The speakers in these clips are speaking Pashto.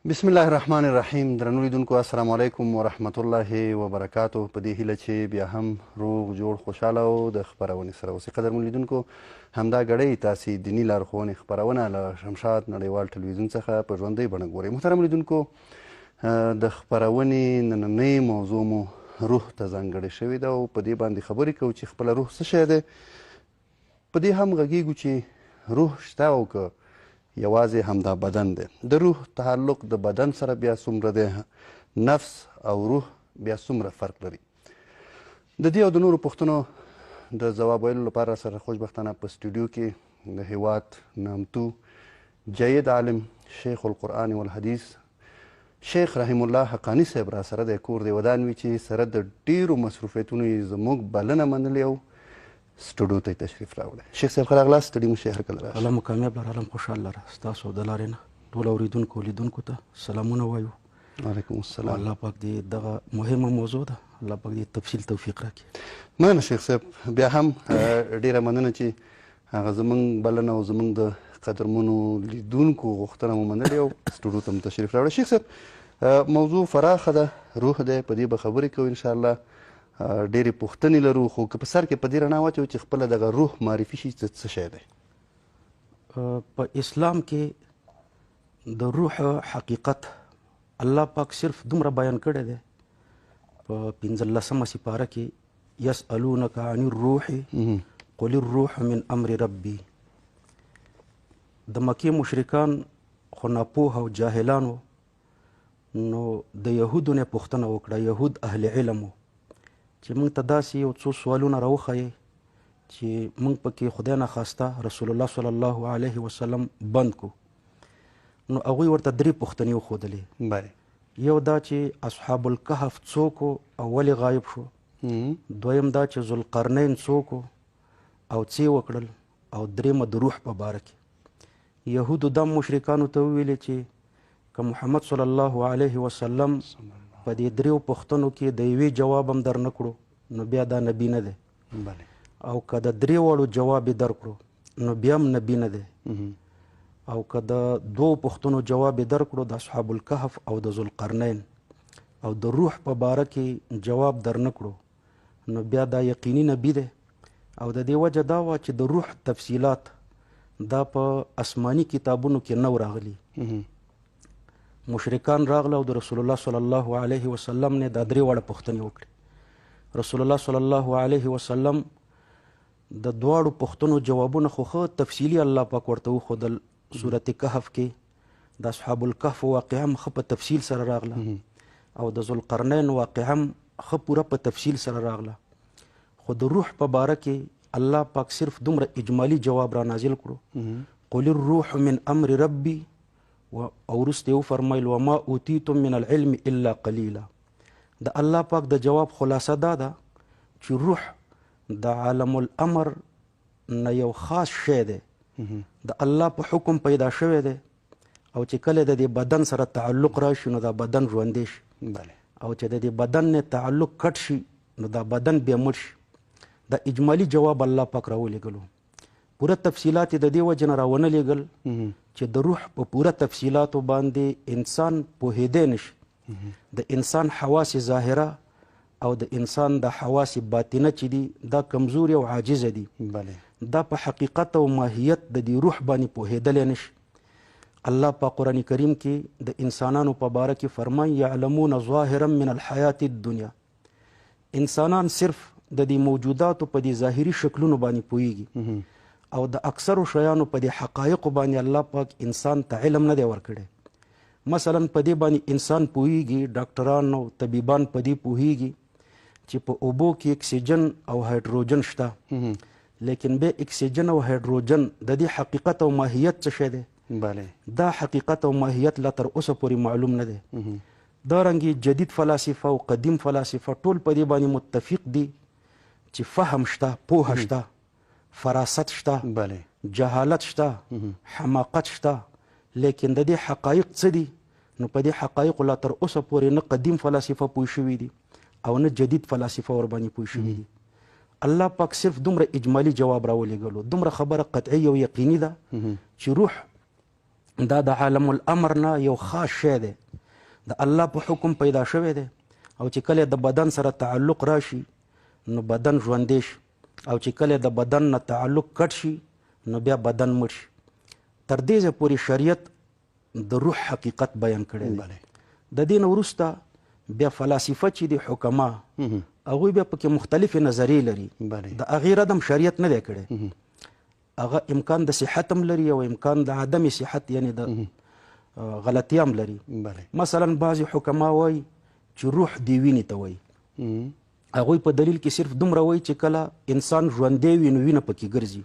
بسم الله الرحمن الرحیم. درنو لیدونکو السلام علیکم ورحمت الله وبرکاتو. په دې هیله چې بیا هم روغ جوړ خوشحاله او د خپرونې سره اوسئ. قدرمن لیدونکو، همدا ګړی تاسې دیني لارښوونې خپرونه له شمشاد نړیوال ټلویزیون څخه په ژوندۍ بڼه ګورئ. محترم لیدونکو، د خپرونې نننۍ موضوع مو روح ته ځانګړې شوې ده او په دې باندې خبرې کوو چې خپله روح څه شی دی. په دې هم غږیږو چې روح شته او که یوازې همدا بدن دی. د روح تعلق د بدن سره بیا څومره دی، نفس او روح بیا څومره فرق لري. د دې او د نورو پوښتنو د ځواب ویلو لپاره سره خوشبختانه په سټوډیو کې د هیواد نامتو جید عالم شیخ القرآن والحدیث شیخ رحیم الله حقانی صاحب را سره د کور دی ودان وي چې سره د ډیرو مصروفیتونو یې زموږ بلنه منلې او سټوډیو ته تشریف راوړی. شیخ صاحب ښه راغلاست. ستړي مو شي هرکله راشئ. الله مو کامیاب لره، الله خوشحال لره. ستاسو د لارې نه ټولو اورېدونکو لیدونکو ته سلامونه وایو. وعلیکم السلام. الله پاک دې دغه مهمه موضوع ده، الله پاک دې تفصیل توفیق راکړي. مننه شیخ صاحب، بیا هم ډیره مننه چې هغه زموږ بلنه او زموږ د قدرمنو لیدونکو غوښتنه مو منلې او سټوډیو ته مو تشریف راوړی. شیخ صاحب، موضوع فراخه ده، روح دی، په دې به خبرې کوو انشاءالله. ډېرې پوښتنې لرو، خو که په سر کې په دې رڼا واچوو چې خپله دغه روح معرفي شي څه شی دی. په اسلام کې د روح حقیقت الله پاک صرف دومره بیان کړی دی په 15مه سپاره کې، یسألونک عن الروح قل الروح من امر ربي. د مکې مشرکان خو ناپوه او جاهلانو نو د یهودو نه پوښتنه وکړه، یهود اهل علمو، چې موږ ته داسې یو څو سوالونه راوښیئ چې موږ پکې خدای ناخواسته رسول الله صلی الله علیه وسلم بند کو. نو هغوی ورته 3 پوښتنې وښودلې. یو دا چې اصحاب الکهف څوک او ولې غایب شو، دویم دا چې ذوالقرنین څوک او څه وکړل، او درېیمه د روح په باره کې. یهودو دا مشرکانو ته وویلې چې که محمد صلی الله علیه وسلم په دې 3 پوښتنو کې د یوې جواب هم در نه کړو نو بیا دا نبی نه دی، او که د 3 واړو جواب یې در کړو نو بیا هم نبی نه دی، او که د 2 پوښتنو جواب یې در کړو د اصحاب الکهف او د ذوالقرنین، او د روح په باره کې جواب در نه کړو نو بیا دا یقیني نبی دی. او د دې وجه دا وه چې د روح تفصیلات دا په آسماني کتابونو کې نه راغلي. مشرکان راغله او د رسول الله صلی الله علیه وسلم نه دا 3 واړه پوښتنې وکړي. رسول الله صلی الله علیه وسلم د 2 پوښتنو جوابونه خو ښه تفصیلي الله پاک ورته وښودل. سورت کهف کې د اصحاب الکهف واقعه هم ښه په تفصیل سره راغله، او د ذوالقرنین واقعه هم ښه پوره په تفصیل سره راغله. خو د روح په باره کې الله پاک صرف دومره اجمالی جواب را نازل کړو، قل الروح من امر ربي، او وروسته یې وفرمیل وما اوتیتم من العلم الا قلیلا. د الله پاک د جواب خلاصه دا ده چې روح د عالم الامر نه یو خاص شی دی، د الله په حکم پیدا شوی دی، او چې کله د دې بدن سره تعلق راشي نو دا بدن ژوندی شي، او چې د دې بدن نه تعلق کټ شي نو دا بدن بیا مړ شي. دا اجمالی جواب الله پاک راولېږلو. پوره تفصیلات د دې وجه نه راونه لېږل چې د روح په پوره تفصیلاتو باندې انسان پوهېدی نشي. د انسان حواس ظاهره او د انسان د حواس باطنه چې دي دا کمزوري او عاجزه دي، دا په حقیقت او ماهیت د دې روح باندې پوهېدلی نشي. الله په قرآن کریم کې د انسانانو په باره کې فرمایي یعلمون ظاهرا من الحیات الدنیا. انسانان صرف د دې موجوداتو په دې ظاهري شکلونو باندې پوهېږي، او د اکثرو شیانو په دې حقایقو باندې الله پاک انسان ته علم نه دی ورکړی. مثلا په دې باندې انسان پوهېږي، ډاکټران او طبیبان په دې پوهېږي چې په اوبو کې اکسیجن او هایدروجن شته، لیکن به اکسیجن او هایدروجن د دې حقیقت او ماهیت څه شی دی؟ دا حقیقت او ماهیت لا تر اوسه پورې معلوم نه دی. دارنګې جدید فلاسفه او قدیم فلاسفه ټول په دې باندې متفق دي چې فهم شته، پوهه شته، فراست شته، جهالت شته، حماقت شته، لیکن د دې حقایق څه دي؟ نو په دې حقایقو لا تر اوسه پورې نه قدیم فلاسفه پوه شوي دي او نه جدید فلاسفه ور باندې پوه شوي دي. الله پاک صرف دومره اجمالی جواب راولېږلو، دومره خبره قطعي او یقیني ده چې روح دا د عالم الامر نه یو خاص شی دی، د الله په حکم پیدا شوی دی، او چې کله د بدن سره تعلق راشي نو بدن ژوندی شي، او چې کله د بدن نه تعلق کټ شي نو بیا بدن مړ شي. تر دې ځایه پورې شریعت د روح حقیقت بیان کړی دی. د دې نه وروسته بیا فلاسفه چې د حکما هغوی بیا پکې مختلفې نظریې لري. د هغې رد هم شریعت نه دی کړی، هغه امکان د صحت هم لري او امکان د عدم صحت یعنی د غلطي هم لري. مثلا بعضې حکما وایي چې روح دی وینې ته وایي. هغوی په دلیل کې صرف دومره وایي چې کله انسان ژوندی وي نو وینه پکې ګرځي،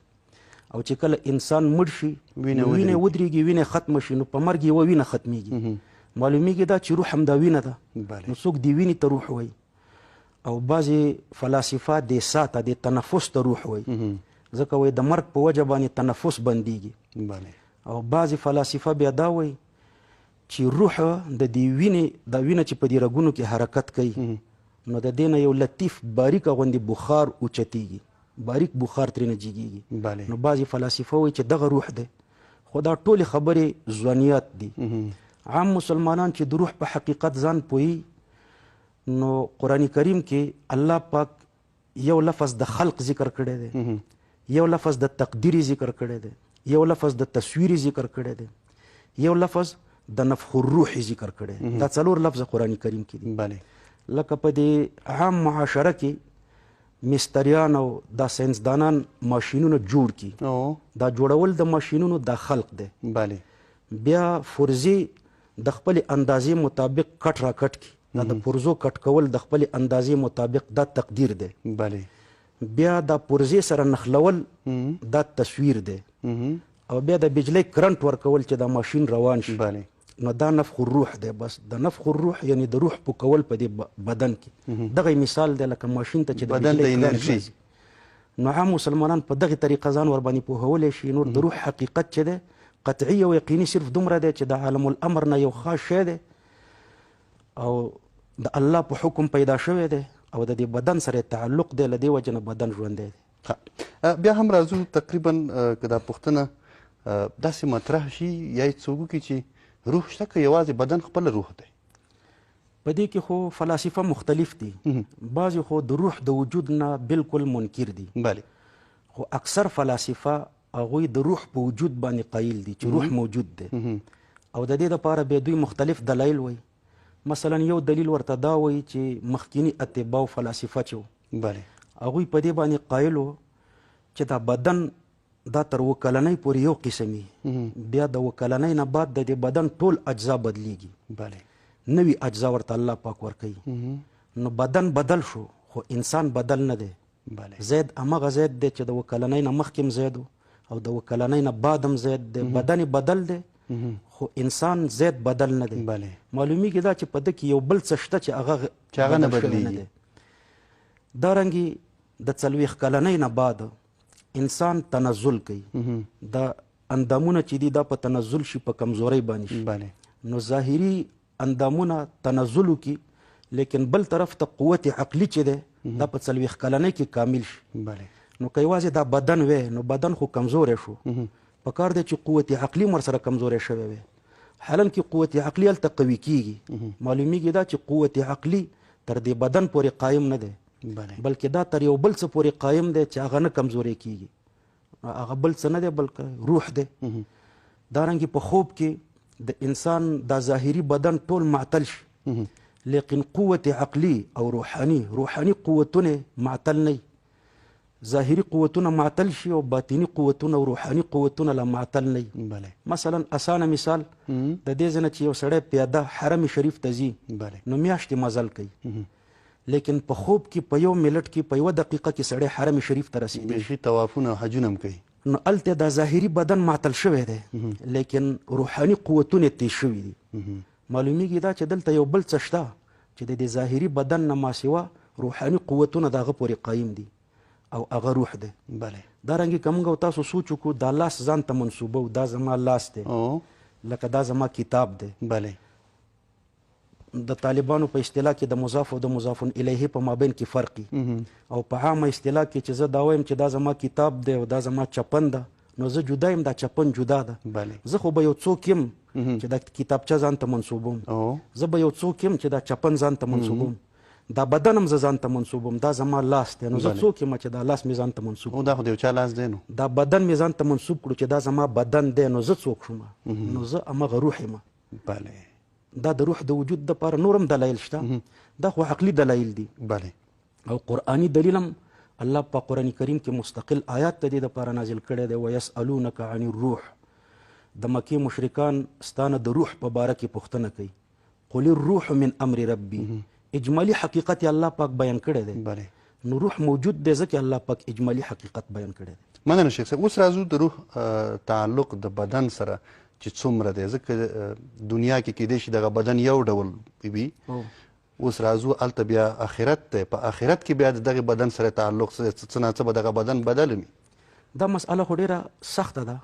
او چې کله انسان مړ شي وینه ودرېږي، وینه ختمه شي، نو په مرګ یوه وینه ختمیږي. معلومیږي دا چې روح هم دا وینه ده، نو څوک دی وینې ته روح وایي. او بعضې فلاسفه د سا ته د تنفس ته روح وایي، ځکه وایي د مرګ په وجه باندې تنفس بندیږي. او بعضې فلاسفه بیا دا وایي چې روح د دې وینې دا وینه چې په دې رګونو کې حرکت کوي نو د دې نه یو لطیف باریکه غوندې بخار اوچتېږي، باریک بخار ترېنه جګېږي. نو بعضې فلاسفه وایي چې دغه روح دی. خو دا ټولې خبرې ځوانیات دي. عام مسلمانان چې د روح په حقیقت ځان پوهي نو قرآن کریم کې الله پاک یو لفظ د خلق ذکر کړی دی، یو لفظ د تقدیری ذکر کړی دی، یو لفظ د تصویری ذکر کړی دی، یو لفظ د نفخ الروح ذکر کړی. دا څلور لفظ قرآن کریم کې دي. لکه په دې عام معاشره کې مستریان او دا ساینسدانان ماشینونه جوړ کی، دا جوړول د ماشینونو دا خلق دی. بیا فرضي د خپل اندازې مطابق کټ را کټ کی، دا د پرزو کټ کول د خپل اندازې مطابق دا تقدیر دی. بیا دا پرزې سره نښلول دا تصویر دی. او بیا د بجلی کرنٹ ورکول چې دا ماشین روان شي نو دا نفخ الروح دی. بس د نفخ الروح یعنی د روح پوکول په دې بدن کې. دغه مثال دی لکه ماشین ته چې د بجلی انرژي. نو عام مسلمانان په دغه طریقه ځان ور باندې پوهولی شي. نور د روح حقیقت چې دی قطعي او یقیني صرف دومره دی چې د عالم الامر نه یو خاص شی دی او د الله په حکم پیدا شوی دی او د دې بدن سره تعلق دی، له دې وجې نه بدن ژوندی دی. بیا هم راځو تقریبا که دا پوښتنه داسې مطرح شي یا یې څوک وکړي چې روح شته که یوازې بدن خپله روح دی؟ په دې کې خو فلاسفه مختلف دي. بعضې خو د روح د وجود نه بالکل منکر دي، خو اکثر فلاسفه هغوی د روح په وجود باندې قایل دي چې روح موجود دی. او د دې دپاره بیا دوی مختلف دلایل وایي. مثلا یو دلیل ورته دا وایي چې مخکینی اتباع او فلاسفه چې وو هغوی په دې باندې قایل وو چې دا بدن دا تر 7 کلنۍ پورې یو قسم وي، بیا د 7 کلنۍ نه بعد د دې بدن ټول اجزا بدلیږي، نوي اجزا ورته الله پاک ورکوي. نو بدن بدل شو خو انسان بدل نه دی. زید همغه زید دی چې د 7 کلنۍ نه مخکې هم زید او د 7 کلنۍ نه بعد هم زید دی. بدن بدل دی خو انسان زید بدل نه دی. معلومیږي دا چې په ده کې یو بل څه شته چې هغه نه بدلیږي. دارنګې د 40 کلنۍ نه بعد انسان تنزل کوي. دا اندامونه چې دي دا په تنزل شي، په کمزورۍ باندې شي. نو ظاهري اندامونه تنزل وکړي لیکن بل طرف ته قوت عقلي چې دی دا په 40 کلنۍ کې کامل شي. نو که یوازې دا بدن وی نو بدن خو کمزوری شو، په کار دی چې قوت عقلي ورسره کمزوری شوی وی. حالا کې قوت عقلي هلته قوي کېږي. معلومیږي دا چې قوت عقلي تر دې بدن پورې قایم نه دی بلکې دا تر یو بل څه پورې قایم دی چې هغه نه کمزوری کېږي. هغه بل څه نه دی بلکې روح دی. دارنګې په خوب کې د انسان دا ظاهري بدن ټول معطل شي لیکن قوت عقلي او روحاني قوتونه معطل نه. ظاهري قوتونه معطل شي او باطني قوتونه او روحاني قوتونه لا معطل نه. مثلا اسانه مثال د دې ځای نه چې یو سړی پیاده حرم شریف ته ځي نو میاشتې مزل کوي، لیکن په خوب کې په یو منټ کې په 1 دقیقه کې سړی حرم شریف ته رسېږي، طوافونه او حجونه هم کوي. نو هلته دا ظاهري بدن معطل شوی دی لیکن روحاني قوتونه تیز شوي دي. معلومیږي دا چې دلته یو بل څه شته چې د دې ظاهري بدن نه ماسوا روحاني قوتونه د هغه پورې قایم دي او هغه روح دی. دارنګې که موږ او تاسو سوچ وکړو دا لاس ځان ته منسوبو دا زما لاس دی لکه دا زما کتاب دی. د طالبانو په اصطلاح کې د مضاف او د مضاف الیه په مابین کې فرق او په عامه اصطلاح کې چې زه دا وایم چې دا زما کتاب دی او دا زما چپن ده نو زه جدا یم، دا چپن جدا ده. بله. زه خو به یو څوک یم چې دا کتابچه ځان ته منسوبوم، زه به یو څوک یم چې دا چپن ځان ته منسوبوم، دا بدن هم زه ځان ته منسوبوم، دا زما لاس دی. نو زه څوک یم چې دا لاس مې ځان ته منسوب، دا خو د یو چا لاس دی، نو دا بدن مې ځان ته منسوب کړو چې دا زما بدن دی، نو زه څوک شوم؟ نو زه همغه روح یم. بله. دا د روح د وجود دپاره نور هم دلایل شته، دا خو عقلي دلایل دي. بله. او قرآني دلیل هم الله په قرآن کریم کې مستقل آیات د دې دپاره نازل کړی دی. ویسألونک عن الروح، د مکې مشرکان ستانه د روح په باره کې پوښتنه کوي. قل الروح من امر ربي، اجمالي حقیقت یې الله پاک بیان کړی دی. بله. نو روح موجود دی ځکه الله پاک اجمالي حقیقت بیان کړی دی. مننه شیخ صاحب. اوس راځو د روح تعلق د بدن سره چې څومره دی، ځکه دنیا کې کیدای شي دغه بدن یو ډول وي، اوس راځو هلته بیا آخرت دی، په آخرت کې بیا د دغه بدن سره تعلق څه نه څه به دغه بدن بدل وي. دا مسئله خو ډېره سخته ده،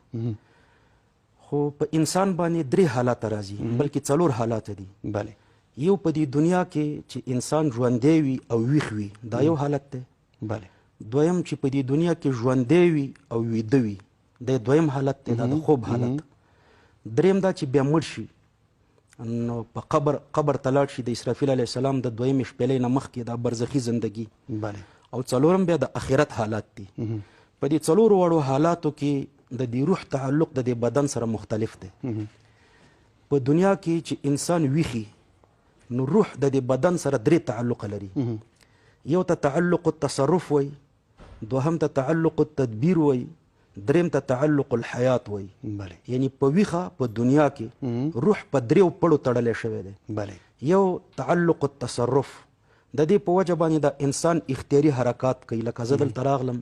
خو په انسان باندې 3 حالات راځي، بلکې 4 حالات دي. بله. یو په دې دنیا کې چې انسان ژوندی وي او ویښ وي، دا یو حالت دی. بله. دویم چې په دې دنیا کې ژوندی وي او ویده وي، دا دویم حالت دی، دا د خوب حالت. دریم دا چې بیا مړ شي، نو په قبر ته لاړ شي د اسرافیل علیه السلام د دویمې شپېلۍ نه مخکې، دا برزخي زندگی. بله. او څلورم بیا د آخرت حالات دي. په دې 4 وړو حالاتو کې د دې روح تعلق د دې بدن سره مختلف دی. په دنیا کې چې انسان ویښي، نو روح د دې بدن سره 3 تعلق لري. یو ته تعلق التصرف وای، دوهم ته تعلق التدبیر وای، دریم ته تعلق الحیات وای. بله. یعنی په ویښه په دنیا کې روح په 3 پړو تړلی شوی دی. بله. یو تعلق التصرف، د دې په وجه باندې د انسان اختیاري حرکات کوي، لکه زه دلته راغلم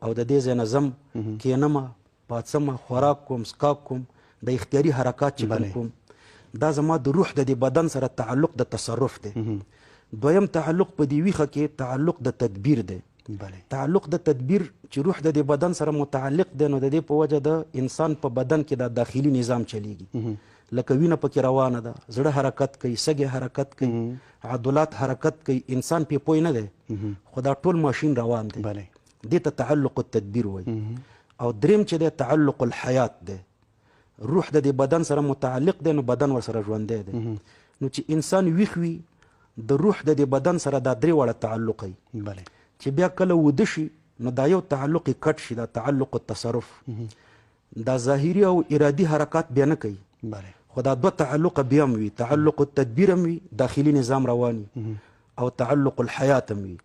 او د دې ځای نه ځم، کینمه، پاڅمه، خوراک کوم، څښاک کوم، د اختیاري حرکات چې کوم، دا زما د روح د دې بدن سره تعلق د تصرف دی. دویم تعلق په دې ویښه کې تعلق د تدبیر دی. بله. تعلق د تدبیر چې روح د دې بدن سره متعلق دی، نو د دې په وجه د انسان په بدن کې د داخلي نظام چلیږي، لکه وینه پکې روانه ده، زړه حرکت کوي، سږي حرکت کوي، عضلات حرکت کوي، انسان پې پوه نه دی، خو دا ټول ماشین روان دی. بله. دې ته تعلق التدبیر وایي. او دریم چې دی تعلق الحیات دی، روح د دې بدن سره متعلق دی، نو بدن ورسره ژوندی دی. نو چې انسان ویښ وي، د روح د دې بدن سره دا 3 وړه تعلق وي. بله. چې بیا کله وده شي، نو دا یو تعلق کټ شي، دا تعلق التصرف، دا ظاهري او ارادي حرکات بیا نه کوي. بله. خو دا 2 تعلق بیا هم وي، تعلق التدبیر هم وي، داخلي نظام رواني، او تعلق الحیات هم وي.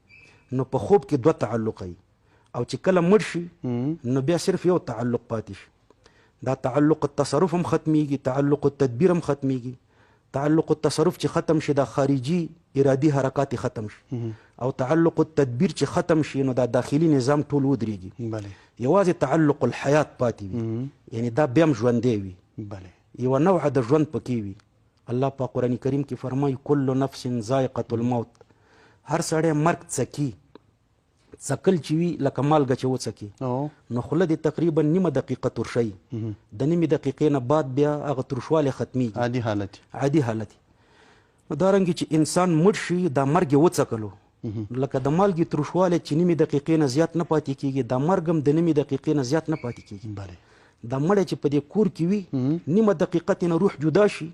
نو په خوب کې 2 تعلق وي، او چې کله مړ شي، نو بیا صرف یو تعلق پاتې شي. دا تعلق التصرف هم ختمیږي، تعلق التدبیر هم ختمیږي. تعلق التصرف چې ختم شي، دا خارجي ارادي حرکات ختم شي، او تعلق التدبیر چې ختم شي، نو دا داخلي نظام ټول ودرېږي. بله. یوازې تعلق الحیات پاتې وي، یعنی دا بیا هم ژوندی وي. بله. یوه نوعه د ژوند پکې وي. الله په قرآن کریم کې فرمایي کل نفس ذائقة الموت، هر سړی مرګ څکي. څکل چې وي لکه مالګه چې وڅکي، نو خوله دې تقریبا نیمه دقیقه ترشي، د نیمې دقیقې نه بعد بیا هغه ترشوالی ختمیږي، عادي حالت. عادي حالت. نو دارنګې چې انسان مړ شي، دا مرګ یې وڅکلو، لکه د مالګې ترشوالی چې نیمې دقیقې نه زیات نه پاتې کېږي، دا مرګ هم د نیمې دقیقې نه زیات نه پاتې کېږي. دا مړی چې په دې کور کې وي، نیمه دقیقه ترې نه روح جدا شي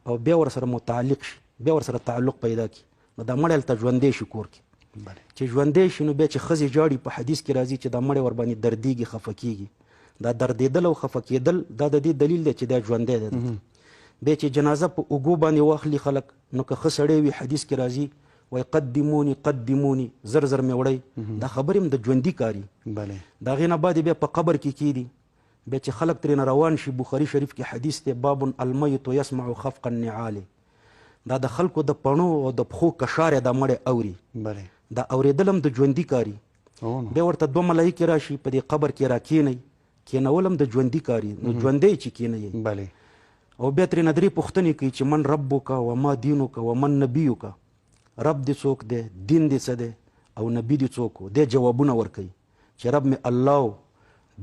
او بیا ورسره متعلق شي، بیا ورسره تعلق پیدا کړي، نو دا مړی هلته ژوندی شي کور کې. چې ژوندی شي، نو بیا چې ښځې جاړي، په حدیث کې راځي چې دا مړی ورباندې دردېږي، خفه کېږي. دا دردېدل او خفه کېدل، دا د دې دلیل دی چې دا ژوندی دی. بیا چې جنازه په اوږو باندې واخلي خلک، نو که ښه سړی وي، حدیث کې راځي وایي قدموني قدموني، زر زر مې وړئ. دا خبرې هم د ژوندي کاري. د هغې نه بعد بیا په قبر کې کېږي، بیا چې خلک ترېنه روان شي. بخاري شریف کې حدیث دی باب المیت یسمع خفق النعال، دا د خلکو د پڼو او د پښو کشار دا مړی اوري. دا اورېدل هم د ژوندي کاري. بیا ورته 2 ملایکې راشي، په دې قبر کې راکېنئ، کېنول هم د ژوندي کاري، نو ژوندی چې کېنئ. او بیا ترېنه 3 پوښتنې کوي چې من ربک وما دینک ومن نبیک، رب دې څوک دی، دین دې څه دی، او نبی دې څوک و. دې جوابونه ورکوي چې رب مې الله،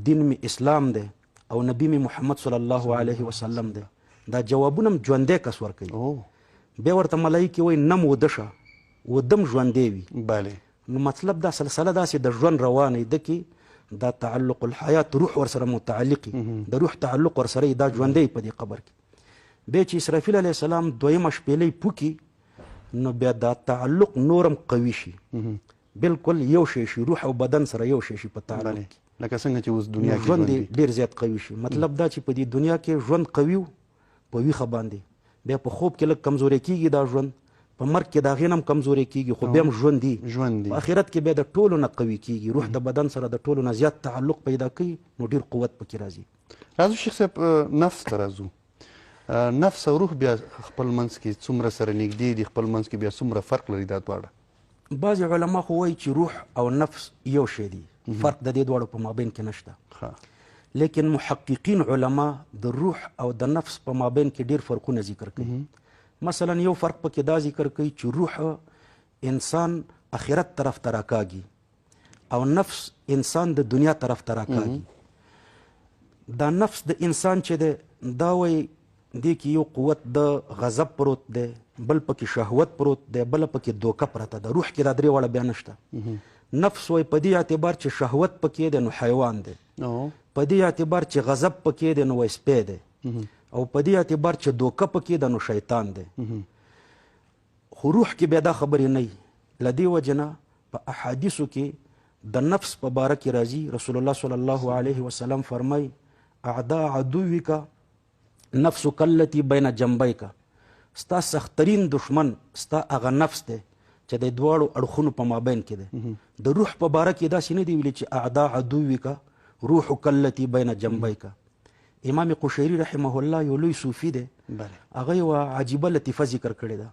دین مې اسلام دی، او نبی مې محمد صلی الله علیه وسلم دی. دا جوابونه هم ژوندی کس ورکوي. بیا ورته ملایکې وایي نم وده شه، ودم ژوندی وي. نو مطلب دا سلسله داسې د ژوند روانه ده کې دا تعلق الحیات روح ورسره متعلقي د روح تعلق ورسره دا ژوندی په دې قبر کې بیا چې اسرافیل علیه السلام دویمه شپېلۍ پوکي نو بیا دا تعلق نورم قوي شي بالکل یو شی شي روح او بدن سره یو شی شي په تعلق کې لکه څنګه چې اوس دنیا کې ژوند ډیر زیات قوي شي مطلب دا چې په دې دنیا کې ژوند قوي په ویښه باندې بیا په خوب کې لږ کمزوري کېږي دا ژوند په مرګ کې د هغې نه هم کمزوري کېږي خو بیا هم ژوند دي په آخرت کې بیا د ټولو نه قوي کېږي روح د بدن سره د ټولو نه زیات تعلق پیدا کوي نو ډیر قوت پکې راځي راځو شیخ صاحب نفس ته راځو نفس او روح بیا خپل منځ کې څومره سره نږدې دي خپل منځ کې بیا څومره فرق لري دا دواړه بعضې علما خو وایي چې روح او نفس یو شی دي فرق د دې دواړو په مابین کې نشته لیکن محققین علما د روح او د نفس په مابین کې ډیر فرقونه ذکر کوي مثلا یو فرق پکې دا ذکر کوي چې روح انسان آخرت طرف ته راکاږي او نفس انسان د دنیا طرف ته راکاږي دا نفس د انسان چې دی دا وایي دې کې یو قوت د غضب پروت دی بل پکې شهوت پروت دی بل پکې دوکه پرته ده روح کې دا درې واړه بیا نشته نفس وایي په دې اعتبار چې شهوت پکې دی نو حیوان دی په دې اعتبار چې غضب پکې دی نو وایي سپی دی او په دې اعتبار چې دوکه پکې ده نو شیطان دی خو روح کې بیا دا خبرې نه وي له دې وجې نه په احادیثو کې د نفس په باره کې راځي رسول الله صلی الله علیه وسلم فرمای اعدا عدوک نفسک التي بین جنبیک ستا سخترین دشمن ستا هغه نفس دی چې د دواړو اړخونو په مابین کې دی د روح په باره کې داسې نه دی ویلي چې اعدا عدوک روحک التي بین جنبیک امام قشیری رحمه الله یو لوی صوفي دی هغه یوه عجیبه لطیفه ذکر کړې ده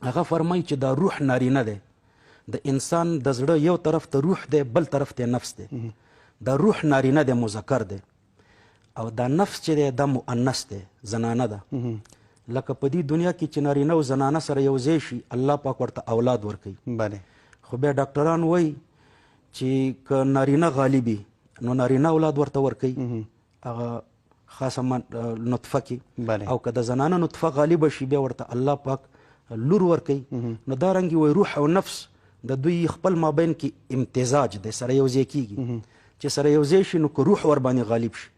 هغه فرمایي چې دا روح نارینه دی د انسان د زړه یو طرف ته روح دی بل طرف ته نفس دی دا روح نارینه دی مذکر دی او دا نفس چې دی دا مؤنث دی زنانه ده لکه په دې دنیا کې چې نارینه او زنانه سره یو ځای شي الله پاک ورته اولاد ورکوي خو بیا ډاکټران وایي چې که نارینه غالبي نو نارینه اولاد ورته ورکوي هغه خاصه نطفه کې او که د زنانه نطفه غالبه شي بیا ورته الله پاک لور ورکوي نو دا رنګې وایي روح او نفس د دوی خپل مابین کې امتزاج دی سره یو ځای کېږي چې سره یو ځای شي نو که روح ورباندې غالب شي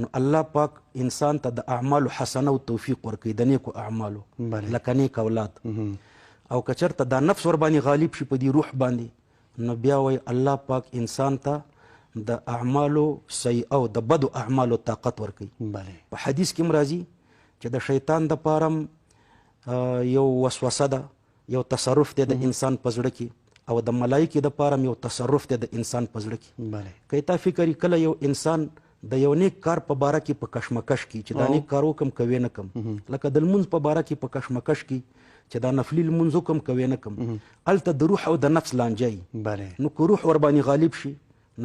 نو الله پاک انسان ته د اعمالو حسنه او توفیق ورکوي د نیکو اعمالو لکه نیک اولاد او که چېرته دا نفس ورباندې غالب شي په دې روح باندې نو بیا وایي الله پاک انسان ته د اعمالو سیئه او د بدو اعمالو طاقت ورکوي په حدیث کې هم راځي چې د شیطان د پاره یو وسوسه ده یو تصرف دی د انسان په زړه کې او د ملایکې د پاره یو تصرف دی د انسان په زړه کې که تا فکر کله یو انسان د یو نیک کار په باره کې په کشمکش کې چې دا نیک کار وکم کوي نه کم لکه د لمونځ په باره کې په کشمکش کې چې دا نفلي لمونځ وکم کوي نه کم هلته د روح او د نفس لانجه نو که روح ورباندې غالب شي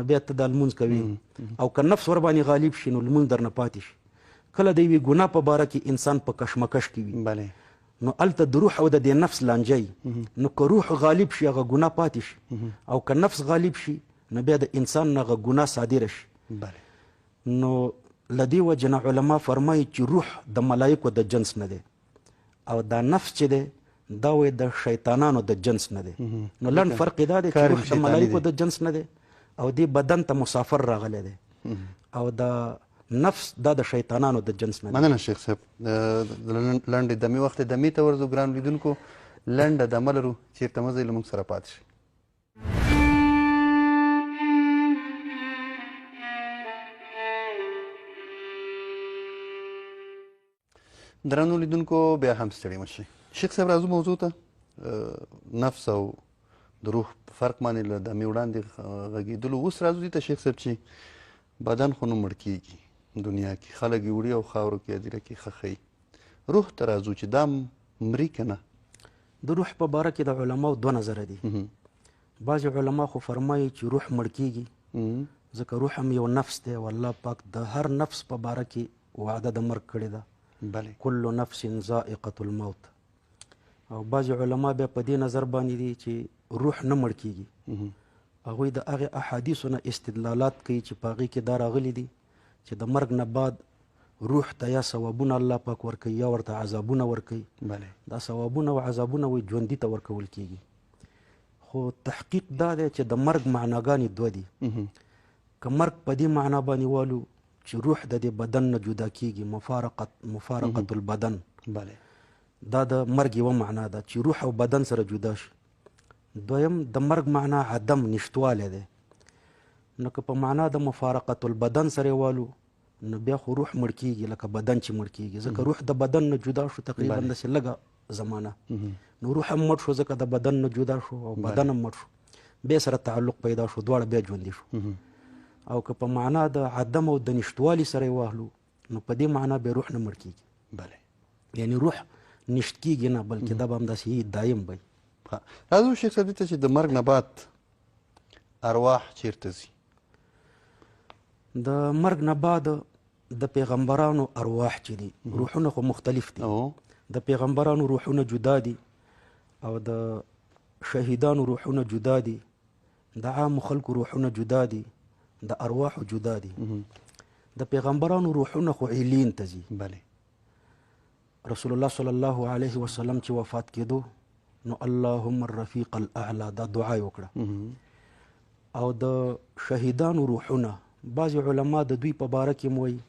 نو بیا ته دا لمونځ کوي او که نفس ورباندې غالب شي نو لمونځ درنه پاتې شي کله د یوې ګناه په باره کې انسان په کشمکش کې وي نو هلته د روح او د دې نفس لانجه نو که روح غالب شي هغه ګناه پاتې شي او که نفس غالب شي نو بیا د انسان نه هغه ګناه صادره شي نو له دې وجې نه علما فرمایي چې روح د ملایکو د جنس نه دی او دا نفس چې دی دا وایي د شیطانانو د جنس نه دی نو لنډ فرق دا دی چې روح د ملایکو د جنس نه دی او دې بدن ته مسافر راغلی دی او د نفس دا د شیطانانو د جنس نه دی مننه شیخ صاحب لنډې دمې وخت دمې ته ورځو ګران لیدونکو لنډه دمه لرو چېرته مه ځئ له موږ سره پاتې شئ درنو لیدونکو بیا هم ستړي مه شئ شیخ صاحب راځو موضوع ته نفس او د روح په فرق باندې له دمې وړاندې غږېدلو اوس راځو دې ته شیخ صاحب چې بدن خو نه مړ کېږي دنیا کې خلک یې وړي او خاورو کې هدیره کې ښخوي روح ته راځو چې دا مري که نه د روح په باره کې د علماو دوه نظره دي بعضې علما خو فرمایي چې روح مړ کېږي ځکه روح هم یو نفس دی او الله پاک د هر نفس په باره کې وعده د مرګ کړې ده کل نفس ذائقة الموت او بعضې علما بیا په دې نظر باندې دي چې روح نه مړ کېږي هغوی د هغې احادیثو نه استدلالات کوي چې په هغې کې دا راغلي دي چې د مرګ نه بعد روح ته یا ثوابونه الله پاک ورکوي یا ورته عذابونه ورکوي دا ثوابونه او عذابونه وایي ژوندي ته ورکول کېږي خو تحقیق دا دی چې د مرګ معناګانې دوه دي که مرګ په دې معنا باندې والو چې روح د دې بدن نه جدا کیږي، مفارقت البدن، بله دا د مرګ یوه معنا ده چې روح او بدن سره جدا شي. دویم د مرګ معنا عدم، نشتوالی دی. نو که په معنا د مفارقت البدن سره والو نو بیا خو روح مړ کیږي لکه بدن چې مړ کیږي، ځکه روح د بدن نه جدا شو تقریبا داسې لږه زمانه، نو روح هم مړ شو ځکه د بدن نه جدا شو او بدن هم مړ شو، بیا سره تعلق پیدا شو، دواړه بیا ژوندي شو. او که په معنا د عدم او د نشتوالي سره یې واهلو نو په دې معنا بیا روح نه مړ کیږي. بله یعنی روح نشت کیږي نه، بلکې دا به همداسې دایم وي. راځو شیخ صاحب دې ته چې د مرګ نه بعد ارواح چیرته ځي؟ د مرګ نه بعد د پیغمبرانو ارواح چې دي، روحونه خو مختلف دي. د پیغمبرانو روحونه جدا دي او د شهیدانو روحونه جدا دي، د عامو خلکو روحونه جدا دي، د ارواحو جدا دي. د پیغمبرانو روحونه خو علیین ته ځي. بله رسول الله صلی الله علیه وسلم چې وفات کېدو نو اللهم الرفیق الاعلی دا دعا یې وکړه. او د شهیدانو روحونه بعضې علما د دوی په باره کې وایي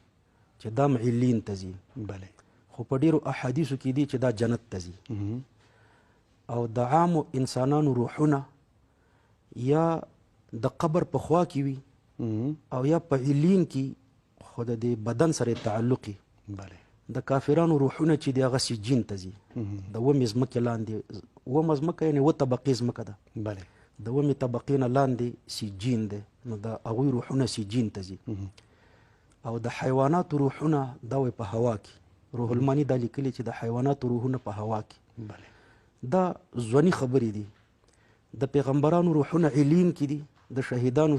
چې دا هم علیین ته ځي. بله خو په ډېرو احادیثو کې دي چې دا جنت ته ځي. او د عامو انسانانو روحونه یا د قبر په خوا کې وي او یا په علیین کې خو د دې بدن سره تعلق وي. بله د کافرانو روحونه چې دی هغه سجین ته ځي، د ومې ځمکې لاندې، ومه ځمکه یعنې اووه طبقې ځمکه ده، بله د ومې طبقې نه لاندې سجین دی، نو د هغوی روحونه سجین ته ځي. او د حیواناتو روحونه دا وایي په هوا کې، روح المانی دا لیکلي چې د حیواناتو روحونه په هوا کې. بله دا ځواني خبرې دي. د پیغمبرانو روحونه علیین کې دي، د شهیدانو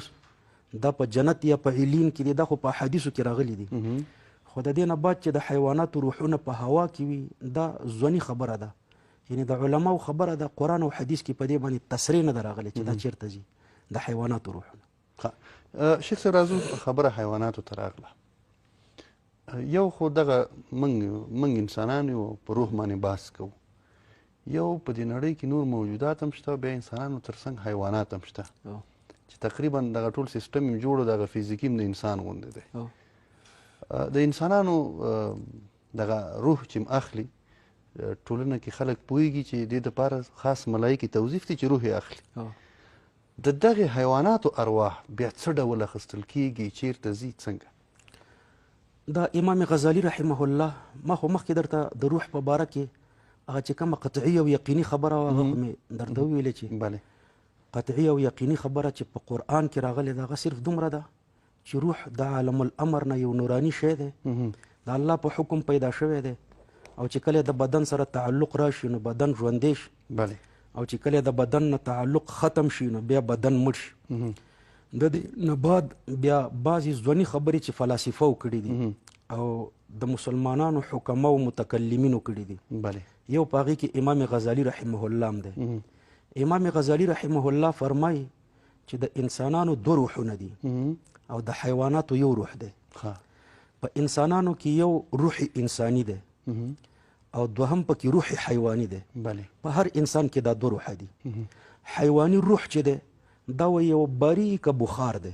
دا په جنت یا په علیین کې دي، دا خو په احادیثو کې راغلي دي. خو د دې نه بعد چې د حیواناتو روحونه په هوا کې وي دا ځواني خبره ده، یعنی د علماو خبره ده، قرآن او حدیث کې په دې باندې تصریح نه ده راغلې چې دا چیرته ځي د حیواناتو روحونه. شیخ صاحب راځو خبره حیواناتو ته راغله. یو خو دغه موږ انسانان یو په روح باندې بحث کوو، یو په دې نړۍ کې نور موجودات هم شته، بیا انسانانو تر څنګ حیوانات هم شته چې تقریبا دغه ټول سیستم یې جوړ دغه فزیکي هم د انسان غوندې دی. د انسانانو دغه روح چې اخلي ټولنه کې خلک پوهېږي چې دې دپاره خاص ملایکې توظیف دي چې روح یې اخلي. د دغې حیواناتو ارواح بیا څه ډول اخیستل کېږي، چیرته ځي، څنګه؟ دا امام غزالی رحمه الله، ما خو مخکې درته د روح په باره کې هغه چې کومه قطعي او یقیني خبره وه هغه خو مې درته وویلې چې بله قطعي او یقیني خبره چې په قرآن کې راغلې ده هغه صرف دومره ده چې روح د عالم الامر نه یو نوراني شی دی، د الله په حکم پیدا شوی دی، او چې کله د بدن سره تعلق راشي نو بدن ژوندی شي، بله او چې کله د بدن نه تعلق ختم شي نو بیا بدن مړ شي. د دې نه بعد بیا بعضې ځواني خبرې چې فلاسفو کړي دي او د مسلمانانو حکما او متکلمینو کړي دي. بله یو په هغې کې امام غزالی رحمه الله هم دی. امام غزالی رحمه الله فرمایي چې د انسانانو دو روحونه دي او د حیواناتو یو روح دی. په انسانانو کې یو روح انسانی دی او دوهم پکې روح حیواني دی. په هر انسان کې دا دو روح دي. حیواني روح چې دی دا یو باریکه بخار دی.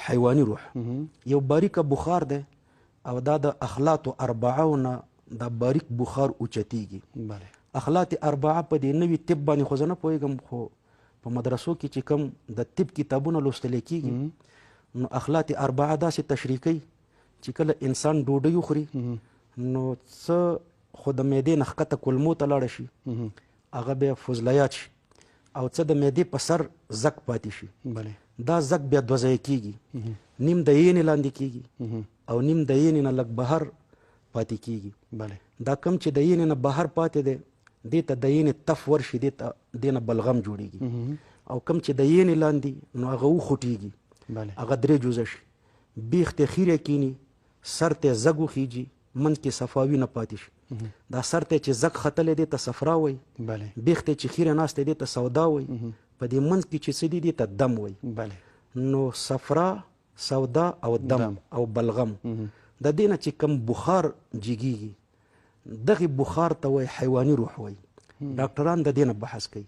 حیواني روح یو باریکه بخار دی او دا د اخلاط اربعو نه دا باریک بخار اوچتیږي. اخلاط اربعه په دې نوي طب باندې خو زه نه پوهېږم، خو په مدرسو کې چې کوم د طب کتابونه لوستلی کېږي نو اخلاط اربعه داسې تشریح کوي چې کله انسان ډوډۍ وخوري نو څه خو د معدې نه ښکته کولمو ته لاړه شي هغه بیا فضلیات شي، او څه د معدې په سر زک پاتې شي. دا زک بیا دوه ځایه کېږي، نیم د یینې لاندې کېږي او نیم د یینې نه لږ بهر پاتې کېږي. دا کم چې د یینې نه بهر پاتې دی دې ته د یینې تف ورشي، دې نه بلغم جوړېږي، او کم چې د یینې لاندې نو هغه وخوټېږي، هغه درې جزه شي. بیخ ته خیره کینی، سر ته زګ وخیږي، منځ کې صفاوي نه پاتې شي. دا سر ته چې زګ ختلی دی ته صفرا وایي، بیخ ته چې خیره ناستی دی ته سودا وایي، په دې منځ کې چې څه دي دی ته دم وایي. نو صفرا، سودا او دم او بلغم، د دې نه چې کم بخار جګیږي دغه بخار ته وایي حیواني روح وایي. ډاکټران د دې نه بحث کوي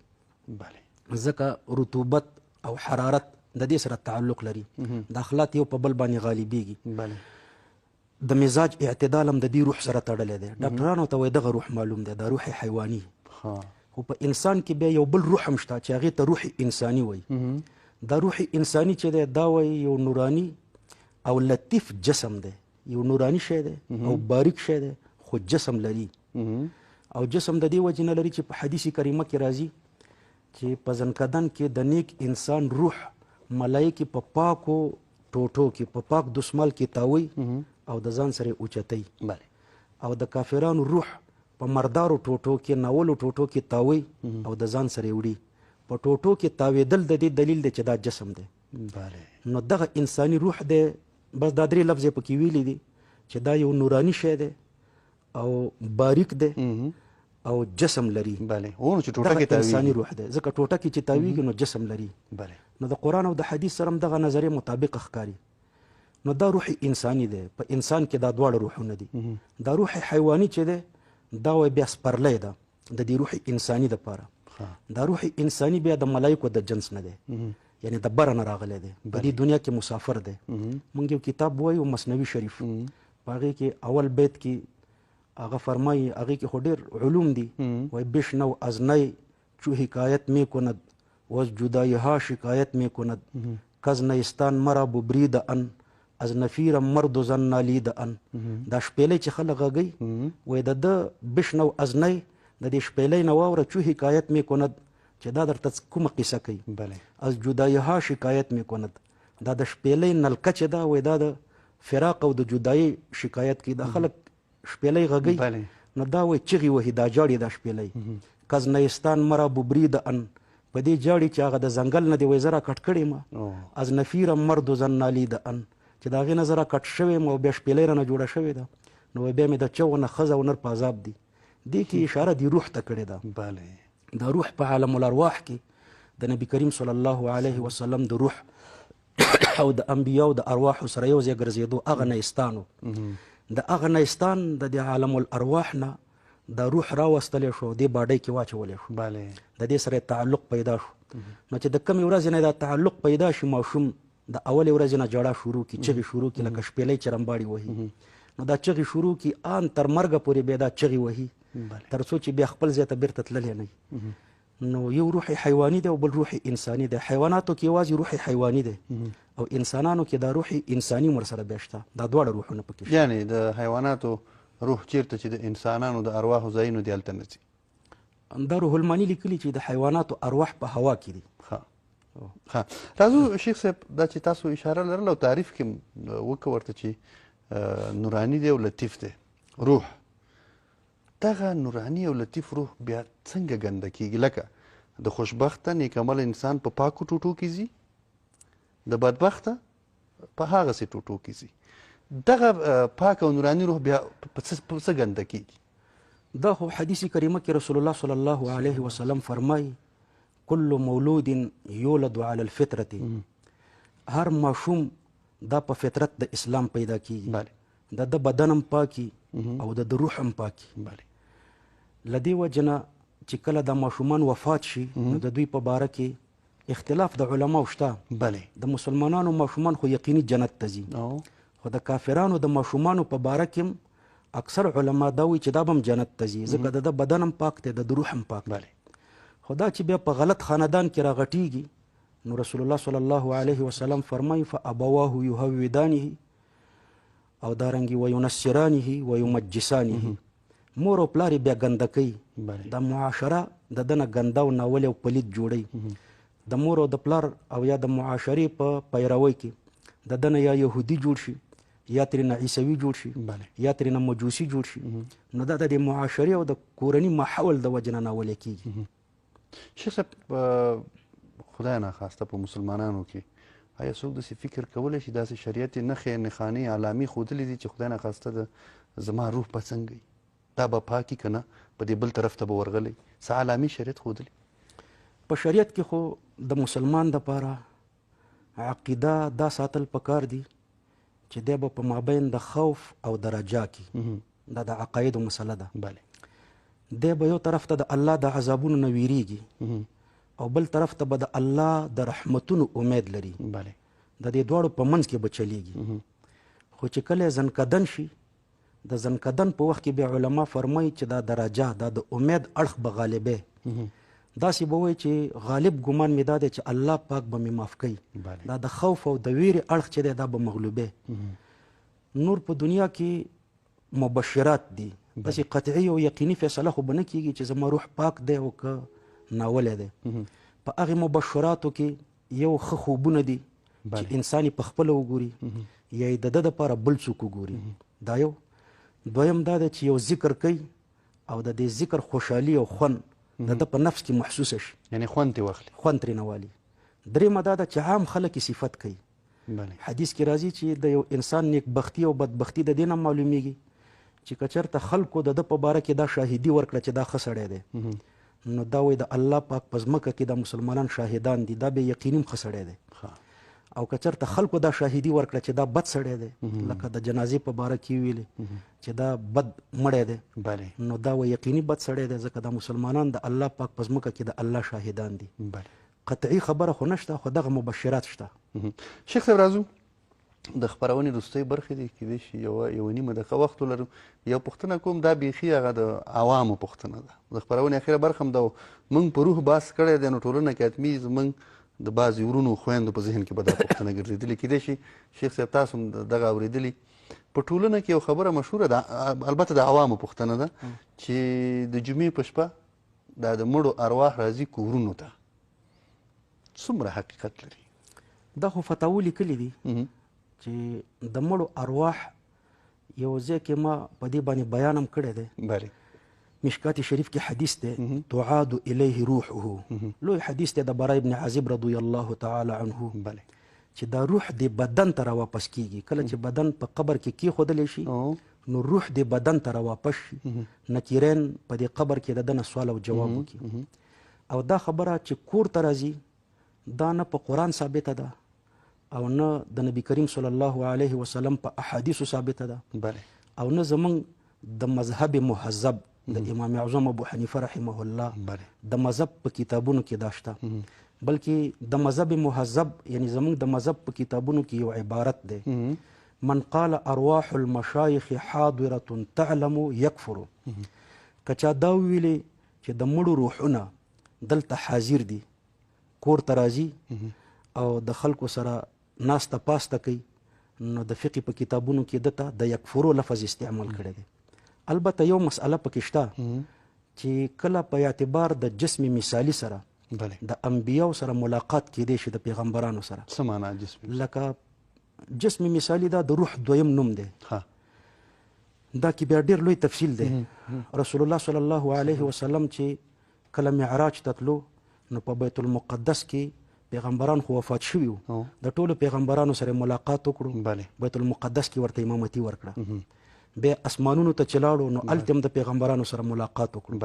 ځکه رطوبت او حرارت د دې سره تعلق لري. د اخلاق یو په بل باندې غالبېږي. بله. د مزاج اعتدال هم د دې روح سره تړلی دی. ډاکټرانو ته وایي دغه روح معلوم دی، دا روح حیواني. خو په انسان کې بیا یو بل روح هم شته چې هغې ته روح انساني وایي. دا روح انساني چې دی دا وایي یو نوراني او لطیف جسم دی، یو نوراني شی دی او باریک شی دی خو جسم لري. او جسم د دې وجې نه لري چې په حدیث کریمه کې راځي چې په زنکدن کې د نیک انسان روح ملایکې په پاکو ټوټو کې په پاک دسمال کې تاوي او د ځان سره اوچتوي. او د کافرانو روح په مردارو ټوټو کې ناولو ټوټو کې تاوي او د ځان سره وړي. په ټوټو کې تاوېدل د دې دلیل دی چې دا جسم دی. نو دغه انساني روح دی. بس دا درې لفظ یې پکې ویلي دي چې دا یو نوراني شی دی او باریک دی او جسم لري. دغه انساني روح دی. ځکه ټوټه کې چې تاویږي نو جسم لري. نو د قرآن او د حدیث سره هم دغه نظریې مطابق ښکاري. نو دا روح انساني دی. په انسان کې دا دواړه روحونه دي. دا روح حیواني چې دی دا وایي بیا سپرلی ده د دې روح انساني دپاره. دا روح انساني بیا د ملایکو د جنس نه دی، یعنی د بره نه راغلی دی، په دې دنیا کې مسافر دی. موږ یو کتاب وایو مثنوي شریف، په هغې کې اول بیت کې هغه فرمایي، هغې کې خو ډېر علوم دي. وایي بشنو از نی چو حکایت می کند و از جدایها شکایت می کند کز نیستان مرا ببرید ان از نفیرم مرد و زن نالید ان. دا شپیلی چې خلک غږوي وایي د ده بشنو از نی د دې شپیلی نه واوره چو حکایت می کند چې دا درته کومه قصه کوي. از جدایها شکایت می کند، دا د شپیلی نلکه چې دا وایي دا د فراق او د جدایي شکایت کوي. دا خلک شپیلی غږوي نو دا وایي چغې وهي، دا جاړي دا شپیلی. کز نیستان مرا ببرید ان، په دې جاړي چې هغه د ځنګل نه دی وایي زه را کټ کړې ما. از نفیرم مرد و زن نالید ان، چې د هغې نه زه را کټ شوی یم او بیا شپیلی رانه جوړه شوې ده. نو بیا مې د چغو نه ښځه او نر په عذاب دي. دې کې اشاره دی روح ته کړې ده. دا روح په عالم الارواح کې د نبی کریم صلی الله علیه وسلم د روح او د انبیاو د ارواحو سره یو ځای ګرځېدو هغه نیستانو. د هغه نیستان د دې عالم الارواح نه دا روح راوستلی شو، دې باډۍ کې واچولی شو، د دې سره تعلق پیدا شو. نو چې د کمې ورځې نه دا تعلق پیدا شي، ماشوم د اولې ورځې نه ژړا شروع کړي، چغې شروع کړي، لکه شپیلی چې رمباړې وهي. نو دا چغې شروع کړي ان تر مرګه پورې بیا دا چغې وهي تر څو چې بیا خپل ځای ته بیرته تللی نه وي. نو یو روح حیواني دی او بل روح انساني دی. حیواناتو کې یوازې روح حیواني دی او انسانانو کې دا روح انساني ورسره بیا شته. دا دواړه روحونه پکې شته. یعنې د حیواناتو روح چیرته چې د انسانانو د ارواحو ځایونو دي هلته نه ځي. دا روح الماني لیکلي چې د حیواناتو ارواح په هوا کې دي. راځو شیخ صاحب، دا چې تاسو اشاره لرله او تعریف کې وکړه ورته چې نوراني دی او لطیف دی روح، دغه نوراني او لطیف روح بیا څنګه ګنده کېږي؟ لکه د خوشبخته نیکعمل انسان په پاکو ټوټو کې ځي، د بدبخته په هغسې ټوټو کې ځي. دغه پاک او نوراني روح بیا په څه ګنده کېږي؟ دا خو حدیث کریمه کې رسول الله صلی الله علیه وسلم فرمایي کل مولود یولد علی الفطرة، هر ماشوم دا په فطرت د اسلام پیدا کېږي. د د بدن هم پاکي او د روح هم پاکي. له دې وجې نه چې کله دا ماشومان وفات شي نو د دوی په باره کې اختلاف د علماو شته. د مسلمانانو ماشومان خو یقیني جنت ته ځي، خو د کافرانو د ماشومانو په باره کې هم اکثر علما دا وایي چې دا به هم جنت ته ځي، ځکه د ده بدن هم پاک دی، د روح هم پاک دی. خو دا چې بیا په غلط خاندان کې راغټېږي نو رسول الله صلی الله علیه وسلم فرمایي فابواه یهودانه او دارنګې وینصرانه ویمجسانه، مور او پلار بیا ګنده کوي. دا معاشره د ده نه ګنده او ناولې او پلید جوړوي. د مور او د پلار او یا د معاشرې په پیروۍ کې د ده نه یا یهودي جوړ شي، یا ترېنه عیسوي جوړ شي، یا ترېنه مجوسي جوړ شي. نو دا د معاشرې او د کورني ماحول د وجې نه ناولې کېږي. شیخ صاحب، خدای ناخواسته په مسلمانانو کې آیا څوک داسې فکر کولی شي داسې شریعت نښې نښانې علامې ښودلې دي چې خدای ناخواسته د زما روح به څنګه وي، دا به پاکي که نه په دې بل طرف ته به ورغلی؟ څه علامې شریعت ښودلې؟ په شریعت کې خو د مسلمان دپاره عقیده دا ساتل پکار دي چې دی به په مابین د خوف او د رجا کې، دا د عقایدو مسله ده. دی به یو طرف ته د الله د عذابونو نه ویریږي او بل طرف ته به د الله د رحمتونو امید لري بله د دې دواړو په منځ کې به چلیږي خو چې کله زنکدن شي د زنکدن په وخت کې بیا علما فرمایي چې دا درجه دا د امید اړخ به غالبه داسې به وایي چې غالب ګمان مې دا دی چې الله پاک به مې معاف کوي دا د خوف او د ویرې اړخ چې دی دا به مغلوبه نور په دنیا کې مبشرات دي داسې قطعي او یقیني فیصله خو به نه کېږي چې زما روح پاک دی او که ناولی دی په هغې مبشراتو کې یو ښه خوبونه دي چې انسان په خپله وګوري یا یې د ده دپاره بل څوک وګوري دا یو دویم دا دی چې یو ذکر کوي او د دې ذکر خوشحالي او خوند د ده په نفس کې محسوسه شي یعنی خوند ترې واخلي خوند ترې نه والي درېیمه دا ده چې عام خلک یې صفت کوي حدیث کې راځي چې د یو انسان نیکبختي او بدبختي د دې نه معلومیږي چې که چېرته خلکو د ده په باره کې دا شاهدي ورکړه چې دا ښه سړی دی نو دا وایي د الله پاک په ځمکه کې د مسلمانان شاهدان دي دا به یقیني ښه سړی دی او که چېرته خلکو دا شاهدي ورکړه چې دا بد سړی دی لکه د جنازې په باره کې ویلې چې دا بد مړی دی نو دا وایي یقیني بد سړی دی ځکه دا مسلمانان د الله پاک په ځمکه کې د الله شاهدان دي قطعي خبره خو نشته خو دغه مبشرات شته شیخ صاحب راځو د خپرونې وروستۍ برخې دي کیدای شي یوه نیمه دقیقه وخت ولرو یو پوښتنه کوم دا بیخي هغه د عوامو پوښتنه ده د خپرونې اخیره برخه هم ده موږ په روح بحث کړی دی نو ټولنه کې حتمي زموږ د بعضې ورونو خویندو په ذهن کې به دا پوښتنه ګرځېدلې کیدای شي شیخ صاحب تاسو هم دغه اورېدلي په ټولنه کې یو خبره مشهوره ده البته د عوامو پوښتنه ده چې د جمعې په شپه دا د مړو ارواح راځي کورونو ته څومره حقیقت لري دا خو فتاوو لیکلي دي چې د مړو ارواح یو ځای کې ما په دې باندې بیان هم کړی دی مشکات شریف کې حدیث دی تعاد الیه روحه لوی حدیث دی د برا ابن عازب رضی الله تعالی عنه چې دا روح د بدن ته راواپس کیږي کله چې بدن په قبر کې کیښودلی شي نو روح د بدن ته راواپس شي نکیرین په دې قبر کې د ده نه سوال او جواب وکړي او دا خبره چې کور ته راځي دا نه په قرآن ثابته ده او نه د نبی کریم صلی الله علیه وسلم په احادیثو ثابته ده او نه زمونږ د مذهب مهذب د امام اعظم ابو حنیفه رحمه الله د مذهب په کتابونو کې دا شته بلکې د مذهب مهذب یعنی زمونږ د مذهب په کتابونو کې یو عبارت دی من قال ارواح المشایخ حاضره تعلم یکفر که چا دا ویلې چې د مړو روحونه دلته حاضر دي کور ته راځي او د خلکو سره ناسته پاسته کوي نو د فقه په کتابونو کې دته د یکفرو لفظ استعمال کړی دی البته یو مسئله پکې شته چې کله په اعتبار د جسم مثالي سره د انبیاو سره ملاقات کیدی شي د پیغمبرانو سره څه معنا جسم لکه جسم مثالي دا د روح دویم نوم دی دا کې بیا ډېر لوی تفصیل دی رسول الله صلی الله علیه وسلم چې کله معراج ته تلو نو په بیت المقدس کې پیغمبران خو وفات شوي وو د ټولو پیغمبرانو سره ملاقات وکړو بیت المقدس کې ورته امامتي ورکړه بیا اسمانونو ته چې لاړو نو هلته هم د پیغمبرانو سره ملاقات وکړو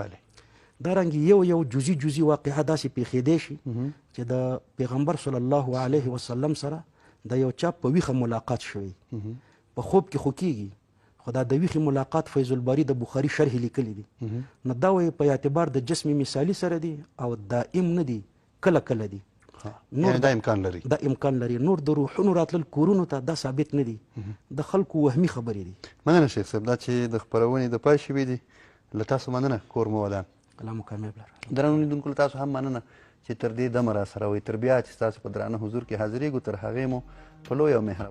دارنګې یو جزي واقعه داسې پیښېدی شي چې د پیغمبر صلی الله علیه وسلم سره د یو چا په ویښه ملاقات شوی په خوب کې خو کېږي خو دا د ویښې ملاقات فیض الباري د بخاري شرح لیکلی دي نو دا وایي په اعتبار د جسم مثالي سره دي او دائم نه دي کله دي دا امکان لري نور د روحونو راتلل کورونو ته دا ثابت نه دي د خلکو وهمي خبرې دي مننه شیخ صاحب دا چې د خپرونې د پای شوي دي له تاسو مننه کور مو ودان الله مو کامیاب لره درنو لیدونکو له تاسو هم مننه چې تر دې دمه راسره وئ تر بیا چې ستاسو په درانه حضور کې حاضرېږو تر هغې مو په لوی او مهربان